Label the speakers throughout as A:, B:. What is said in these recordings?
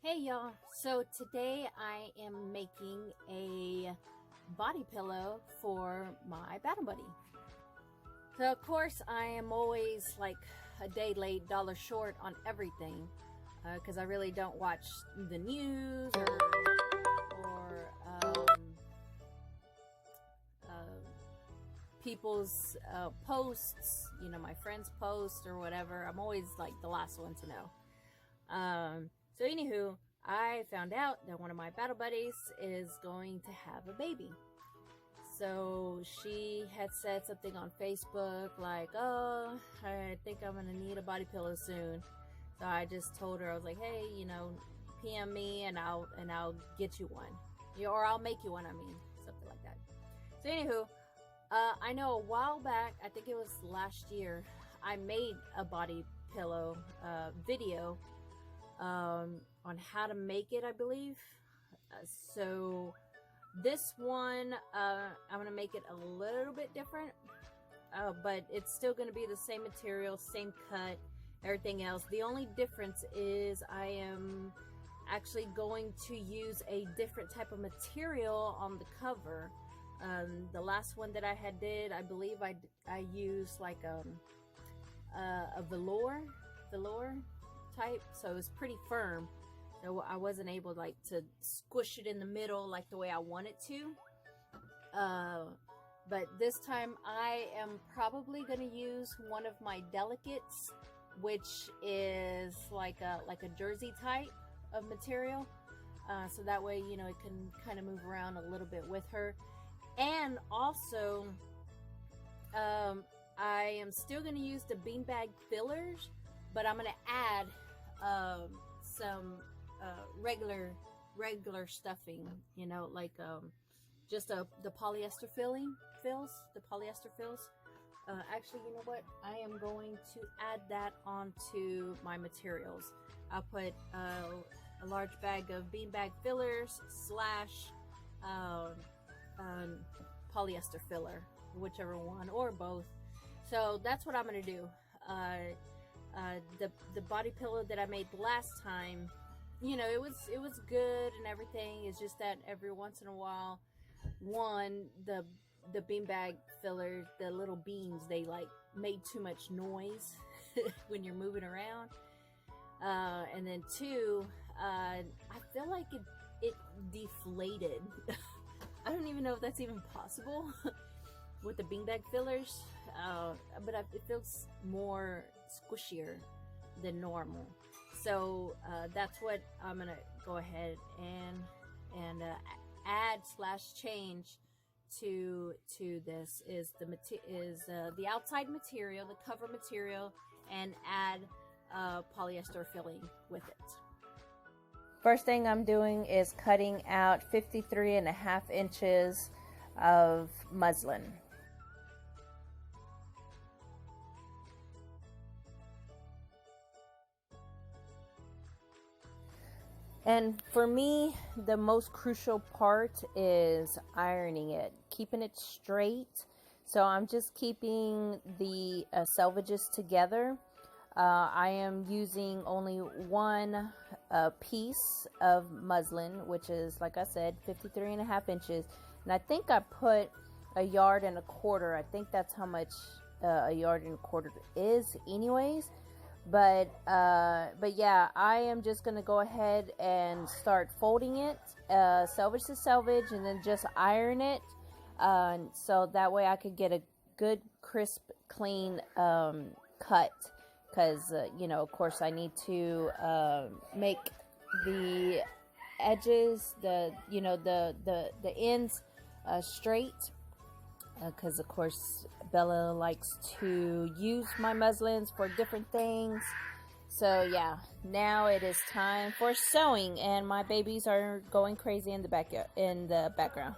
A: Hey y'all, so today I am making a body pillow for my battle buddy. So of course I am always like a day late, dollar short on everything because I really don't watch the news or people's posts, you know, my friends' posts or whatever. I'm always like the last one to know. So anywho, I found out that one of my battle buddies is going to have a baby. So she had said something on Facebook like, oh, I think I'm gonna need a body pillow soon. So I just told her, I was like, hey, you know, PM me and I'll get you one. Or I'll make you one, I mean, something like that. So anywho, I know a while back, I think it was last year, I made a body pillow video on how to make it, I believe. So this one, I'm gonna make it a little bit different, but it's still gonna be the same material, same cut, everything else. The only difference is I am actually going to use a different type of material on the cover. The last one that I had did, I believe I used like a velour type, so it was pretty firm, so I wasn't able like to squish it in the middle like the way I wanted to. But this time I am probably going to use one of my delicates, which is like a jersey type of material, so that way, you know, it can kind of move around a little bit with her. And also I am still going to use the beanbag fillers, but I'm going to add some regular stuffing, you know, like just the polyester polyester fills. Actually, you know what, I am going to add that onto my materials. I'll put a large bag of beanbag fillers slash polyester filler, whichever one or both. So that's what I'm gonna do. The body pillow that I made last time, you know, it was good and everything. It's just that every once in a while, the beanbag fillers, the little beans, they like made too much noise when you're moving around. And then two, I feel like it deflated. I don't even know if that's even possible with the beanbag fillers, but it feels more squishier than normal. So that's what I'm gonna go ahead and add slash change to this is the outside material, the cover material, and add polyester filling with it. First thing I'm doing is cutting out 53.5 inches of muslin. And for me, the most crucial part is ironing it, keeping it straight. So I'm just keeping the selvages together. I am using only one piece of muslin, which is, like I said, 53.5 inches. And I think I put 1.25 yards. I think that's how much 1.25 yards is anyways. But yeah, I am just going to go ahead and start folding it, selvage to selvage, and then just iron it. So that way I could get a good, crisp, clean cut. Because, you know, of course I need to make the edges, the ends straight. Because, of course, Bella likes to use my muslins for different things. So, yeah, now it is time for sewing. And my babies are going crazy in the background.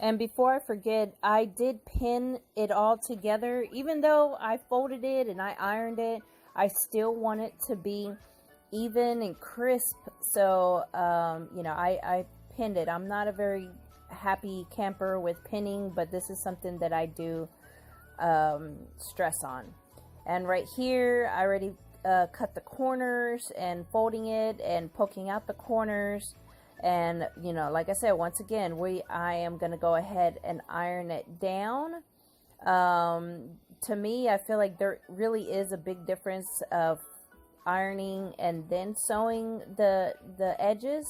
A: And before I forget, I did pin it all together. Even though I folded it and I ironed it, I still want it to be even and crisp. So, you know, I pinned it. I'm not a very happy camper with pinning, but this is something that I do stress on. And right here, I already cut the corners and folding it and poking out the corners. And you know, like I said, once again, I am going to go ahead and iron it down. To me, I feel like there really is a big difference of ironing and then sewing the edges,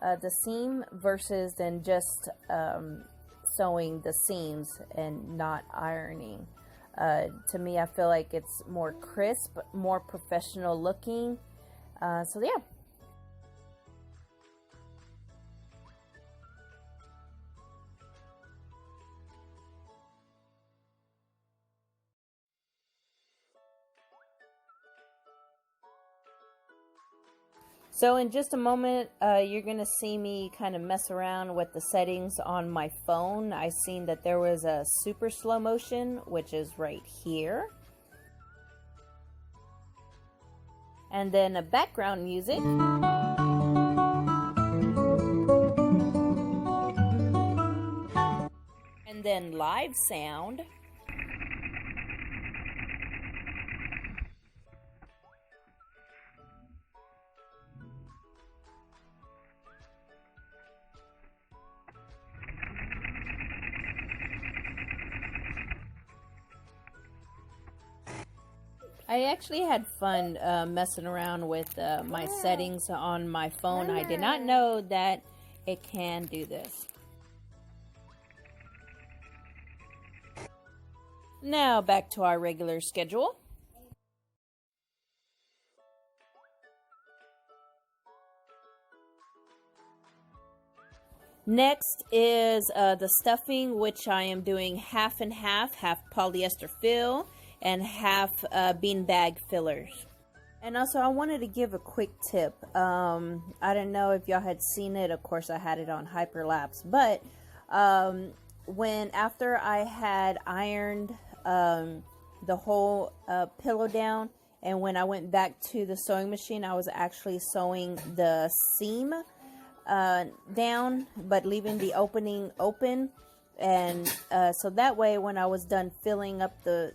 A: the seam, versus than just sewing the seams and not ironing. To me, I feel like it's more crisp, more professional looking. So yeah. So in just a moment, you're going to see me kind of mess around with the settings on my phone. I seen that there was a super slow motion, which is right here. And then a background music. And then live sound. I actually had fun messing around with my settings on my phone. I did not know that it can do this. Now back to our regular schedule. Next is the stuffing, which I am doing half and half polyester fill and half beanbag fillers. And also, I wanted to give a quick tip. I don't know if y'all had seen it. Of course, I had it on hyperlapse. But after I had ironed the whole pillow down, and when I went back to the sewing machine, I was actually sewing the seam down, but leaving the opening open. And so that way, when I was done filling up the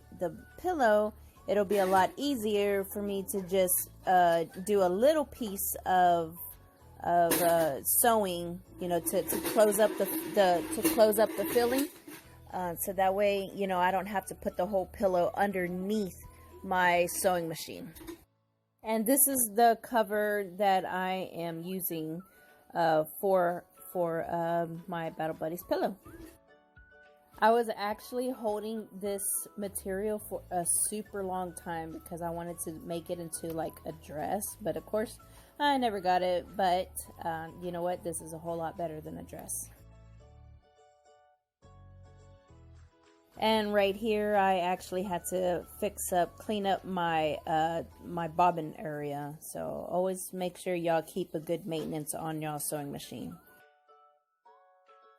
A: pillow, it'll be a lot easier for me to just do a little piece of sewing, you know, to close up the filling. So that way, you know, I don't have to put the whole pillow underneath my sewing machine. And this is the cover that I am using for my Battle Buddies pillow. I was actually holding this material for a super long time because I wanted to make it into like a dress, but of course I never got it. But you know what, this is a whole lot better than a dress. And right here I actually had to clean up my my bobbin area, so always make sure y'all keep a good maintenance on y'all sewing machine.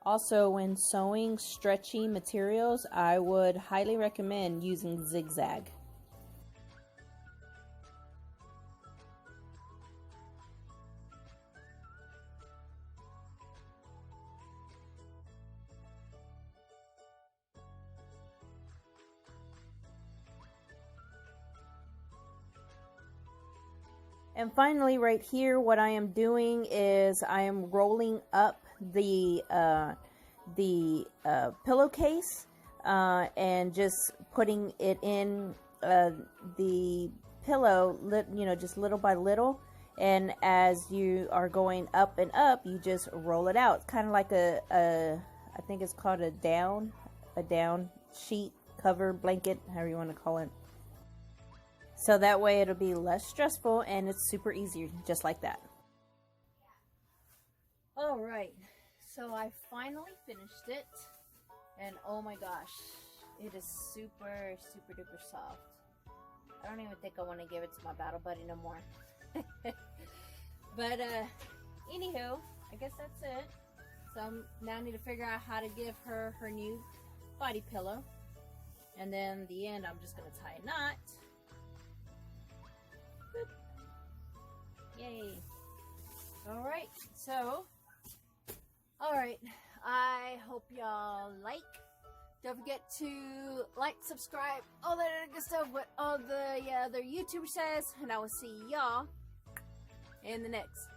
A: Also, when sewing stretchy materials, I would highly recommend using zigzag. And finally, right here, what I am doing is I am rolling up the pillowcase and just putting it in the pillow, you know, just little by little. And as you are going up and up, you just roll it out. It's kind of like I think it's called a down sheet, cover, blanket, however you want to call it. So that way it'll be less stressful and it's super easy, just like that. All right, so I finally finished it, and oh my gosh, it is super, super duper soft. I don't even think I want to give it to my battle buddy no more. But anywho, I guess that's it. So now I need to figure out how to give her her new body pillow, and then at the end I'm just gonna tie a knot. Boop. Yay. Alright, so alright, I hope y'all like,
B: Don't forget to like, subscribe, all that other good stuff, what all the other YouTuber says. And I will see y'all in the next.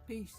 B: Peace.